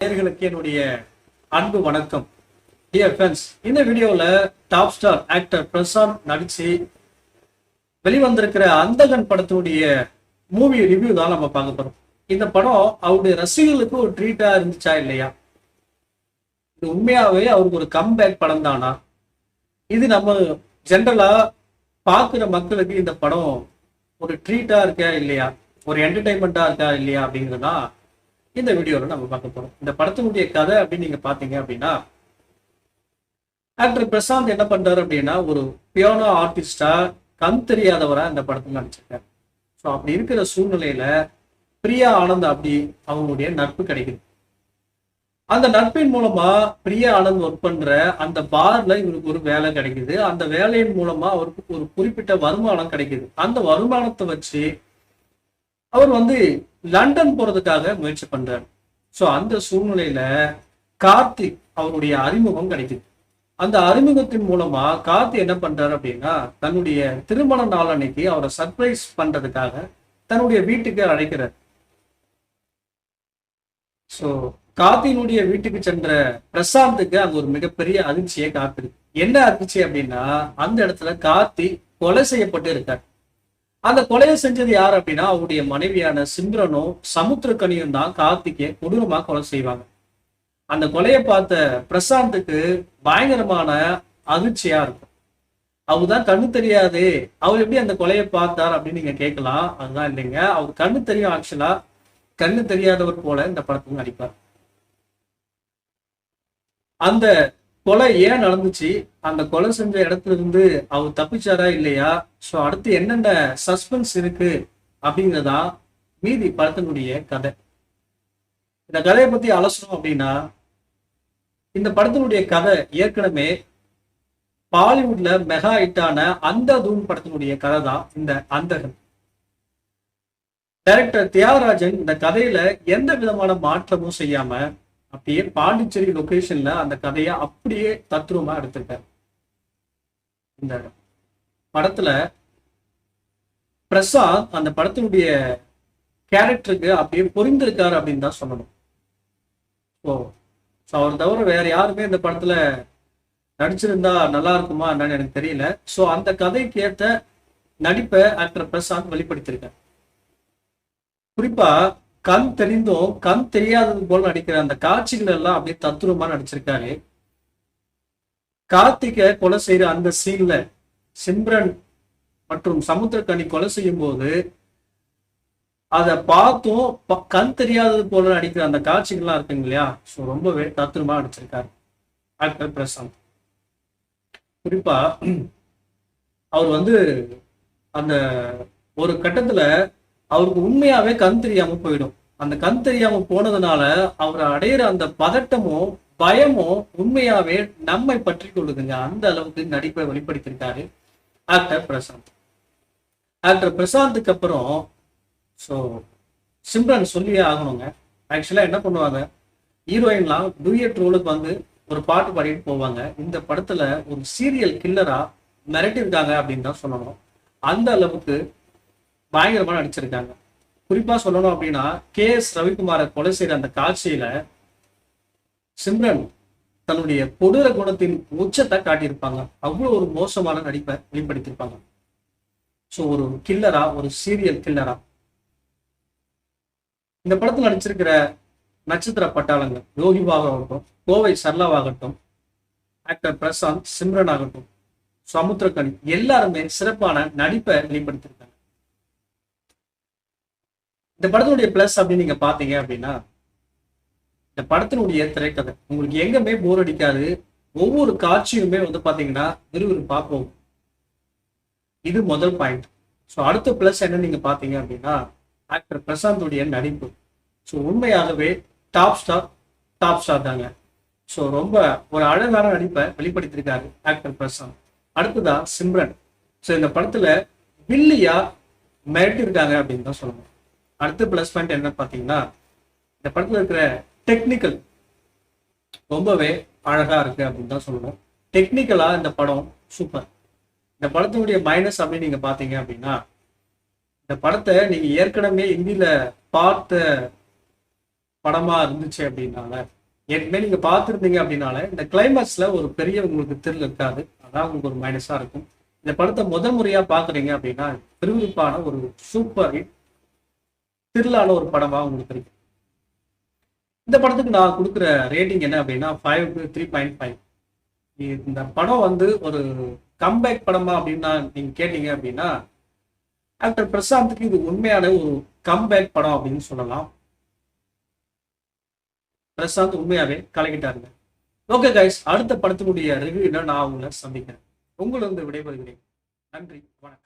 நேயர்களுக்கு என்னுடைய அன்பு வணக்கம். டியர் ஃப்ரெண்ட்ஸ், இந்த வீடியோவில் டாப் ஸ்டார் ஆக்டர் பிரசாந்த் நடிச்சு வெளிவந்திருக்கிற அந்தகன் படத்தினுடைய மூவி ரிவ்யூ தான் நம்ம பார்க்க போறோம். இந்த படம் அவருடைய ரசிகர்களுக்கு ஒரு ட்ரீட்டா இருந்துச்சா இல்லையா? இது உண்மையாவே அவருக்கு ஒரு கம்பேக் படம் தானா? இது நம்ம ஜென்ரலா பார்க்குற மக்களுக்கு இந்த படம் ஒரு ட்ரீட்டா இருக்கா இல்லையா, ஒரு என்டர்டைன்மெண்டா இருக்கா இல்லையா அப்படிங்கிறதா இந்த வீடியோவில் நம்ம பார்க்க போறோம். இந்த படத்தினுடைய கதை அப்படின்னு நீங்க பாத்தீங்க அப்படின்னா, ஆக்டர் பிரசாந்த் என்ன பண்றாரு அப்படின்னா, ஒரு பியானோ ஆர்டிஸ்டா கண் தெரியாதவரா இந்த படத்துல நடிச்சிருக்காரு. ஸோ அப்படி இருக்கிற சூழ்நிலையில பிரியா ஆனந்த் அப்படி அவங்களுடைய நட்பு கிடைக்குது. அந்த நட்பின் மூலமா பிரியா ஆனந்த் ஒர்க் பண்ற அந்த பார்ல இவருக்கு ஒரு வேலை கிடைக்குது. அந்த வேலையின் மூலமா அவருக்கு ஒரு குறிப்பிட்ட வருமானம் கிடைக்குது. அந்த வருமானத்தை வச்சு அவர் லண்டன் போறதுக்காக முயற்சி பண்றாரு. ஸோ அந்த சூழ்நிலையில கார்த்திக் அவருடைய அறிமுகம் கிடைக்குது. அந்த அறிமுகத்தின் மூலமா கார்த்தி என்ன பண்றாரு அப்படின்னா, தன்னுடைய திருமண நாள் அன்னைக்கு அவரை சர்ப்ரைஸ் பண்றதுக்காக தன்னுடைய வீட்டுக்கு அழைக்கிறார். ஸோ கார்த்தியினுடைய வீட்டுக்கு சென்ற பிரசாந்துக்கு அங்க ஒரு மிகப்பெரிய அதிர்ச்சியை காத்திருக்கு. என்ன அதிர்ச்சி அப்படின்னா, அந்த இடத்துல கார்த்தி கொலை செய்யப்பட்டு இருக்கார். அந்த கொலையை செஞ்சது யார் அப்படின்னா, அவருடைய மனைவியான சிம்ரனும் சமுத்திரக்கனியும் தான் கார்த்திகை கொடூரமா கொலை செய்வாங்க. அந்த கொலையை பார்த்த பிரசாந்துக்கு பயங்கரமான அதிர்ச்சியா இருக்கும். அவருதான் கண்ணு தெரியாது, அவர் எப்படி அந்த கொலையை பார்த்தார் அப்படின்னு நீங்க கேட்கலாம். அதுதான் இல்லைங்க, அவர் கண்ணு தெரியும். ஆக்சுவலா கண்ணு தெரியாதவர் போல இந்த படத்துக்கு நடிப்பார். அந்த கொலை ஏன் நடந்துச்சு, அந்த கொலை செஞ்ச இடத்துல இருந்து அவர் தப்பிச்சாரா இல்லையா, ஸோ அடுத்து என்னென்ன சஸ்பென்ஸ் இருக்கு அப்படிங்கிறதா மீதி படத்தினுடைய கதை. இந்த கதையை பத்தி அலசணும் அப்படின்னா, இந்த படத்தினுடைய கதை ஏற்கனவே பாலிவுட்ல மெகா ஹிட்டான அந்த தூண் படத்தினுடைய கதை தான் இந்த அந்தகன். டைரக்டர் தியாகராஜன் இந்த கதையில எந்த விதமான மாற்றமும் செய்யாம அப்படியே பாண்டிச்சேரி லொகேஷன்ல அந்த கதையை அப்படியே தத்ரூபமா எடுத்திருக்காரு. இந்த படத்துல பிரசாந்த் அந்த படத்தினுடைய கேரக்டருக்கு அப்படியே பொறிந்திருக்காரு அப்படின்னு தான் சொல்லணும். அவர் தவிர வேற யாருமே இந்த படத்துல நடிச்சிருந்தா நல்லா இருக்குமா என்னன்னு எனக்கு தெரியல. ஸோ அந்த கதைக்கு ஏற்ற நடிப்பை ஆக்டர் பிரசாந்த் வெளிப்படுத்தியிருக்காரு. குறிப்பா கண் தெரிந்தும் கண் தெரியாதது போல நடிக்கிற அந்த காட்சிகள் எல்லாம் அப்படியே தத்துரமா நடிச்சிருக்காரு. கார்த்திகை கொலை செய்யற அந்த சீன்ல சிம்ரன் மற்றும் சமுத்திரக்கனி கொலை செய்யும் போது அதை பார்த்தும் கண் தெரியாதது போல நடிக்கிற அந்த காட்சிகள்லாம் இருக்குங்க இல்லையா, ஸோ ரொம்பவே தத்துரமா நடிச்சிருக்காரு ஆக்டர் பிரசாந்த். குறிப்பா அவர் அந்த ஒரு கட்டத்துல அவருக்கு உண்மையாவே கண் தெரியாம போயிடும். அந்த கண் தெரியாம போனதுனால அவரை அடையிற அந்த பதட்டமும் பயமும் உண்மையாவே நம்மை பற்றி கொள்ளுதுங்க. அந்த அளவுக்கு நடிப்பை வெளிப்படுத்தியிருக்காரு ஆக்டர் பிரசாந்த். ஆக்டர் பிரசாந்துக்கு அப்புறம் ஸோ சிம்ரன் சொல்லியே ஆகணுங்க. ஆக்சுவலா என்ன பண்ணுவாங்க, ஹீரோயின்லாம் டூயட் ரோலுக்கு ஒரு பாட்டு பாடிட்டு போவாங்க. இந்த படத்துல ஒரு சீரியல் கில்லரா மிரட்டிருக்காங்க அப்படின்னு தான் சொல்லணும். அந்த அளவுக்கு பயங்கரமா நடிச்சிருக்காங்க. குறிப்பா சொல்லணும் அப்படின்னா, KS ரவிக்குமாரை கொலை செய்யற அந்த காட்சியில சிம்ரன் தன்னுடைய கொடூர குணத்தின் உச்சத்தை காட்டியிருப்பாங்க. அவ்வளவு ஒரு மோசமான நடிப்பை வெளிப்படுத்தியிருப்பாங்க. ஸோ ஒரு கில்லரா, ஒரு சீரியல் கில்லரா இந்த படத்தில் நடிச்சிருக்கிற நட்சத்திர பட்டாளங்கள் யோகிபாவாகட்டும், கோவை சர்லாவாகட்டும், ஆக்டர் பிரசாந்த், சிம்ரன் ஆகட்டும், சமுத்திரக்கனி எல்லாருமே சிறப்பான நடிப்பை வெளிப்படுத்தியிருக்காங்க. இந்த படத்தினுடைய பிளஸ் அப்படின்னு நீங்க பாத்தீங்க அப்படின்னா, இந்த படத்தினுடைய திரைக்கதை உங்களுக்கு எங்கேயுமே போர் அடிக்காது. ஒவ்வொரு காட்சியுமே பாத்தீங்கன்னா விறுவிறுப்பா போகும். இது முதல் பாயிண்ட். ஸோ அடுத்த பிளஸ் என்ன நீங்க பாத்தீங்க அப்படின்னா, ஆக்டர் பிரசாந்துடைய நடிப்பு. ஸோ உண்மையாகவே டாப் ஸ்டார் தாங்க. ஸோ ரொம்ப ஒரு அழகான நடிப்பை வெளிப்படுத்தியிருக்காரு ஆக்டர் பிரசாந்த். அடுத்ததா சிம்ரன். ஸோ இந்த படத்துல வில்லியா மிரட்டிருக்காங்க அப்படின்னு தான் சொல்லணும். அடுத்த பிளஸ் பாயிண்ட் என்ன பாத்தீங்கன்னா, இந்த படத்துல இருக்கிற டெக்னிக்கல் ரொம்பவே அழகா இருக்கு அப்படின்னு தான் சொல்லணும். டெக்னிக்கலா இந்த படம் சூப்பர். இந்த படத்தினுடைய மைனஸ் அப்படின்னு நீங்க பாத்தீங்க அப்படின்னா, இந்த படத்தை நீங்க ஏற்கனவே ஹிந்தியில பார்த்த படமா இருந்துச்சு அப்படின்னால, ஏற்கனவே நீங்க பார்த்துருந்தீங்க அப்படின்னால இந்த கிளைமேக்ஸ்ல ஒரு பெரிய உங்களுக்கு த்ரில் இருக்காது. அதான் உங்களுக்கு ஒரு மைனஸா இருக்கும். இந்த படத்தை முதல் முறையா பாக்குறீங்க அப்படின்னா விறுவிறுப்பான ஒரு சூப்பர் ஹிட் த்ரில்லான ஒரு படமா உங்களுக்கு இருக்கு. இந்த படத்துக்கு நான் கொடுக்குற ரேட்டிங் என்ன அப்படின்னா 5 to 3.5. இந்த படம் வந்து ஒரு கம்பேக் படமா அப்படின்னா நீங்க கேட்டீங்க அப்படின்னா ஆக்டர் பிரசாந்துக்கு இது உண்மையான ஒரு கம்பேக் படம் அப்படின்னு சொல்லலாம். பிரசாந்த் உண்மையாவே கலக்கிட்டாருங்க. ஓகே கைஸ், அடுத்த படத்தினுடைய ரிவ்யூல நான் உங்களை சந்திக்கிறேன். உங்களிருந்து விடைபெறுகிறேன். நன்றி, வணக்கம்.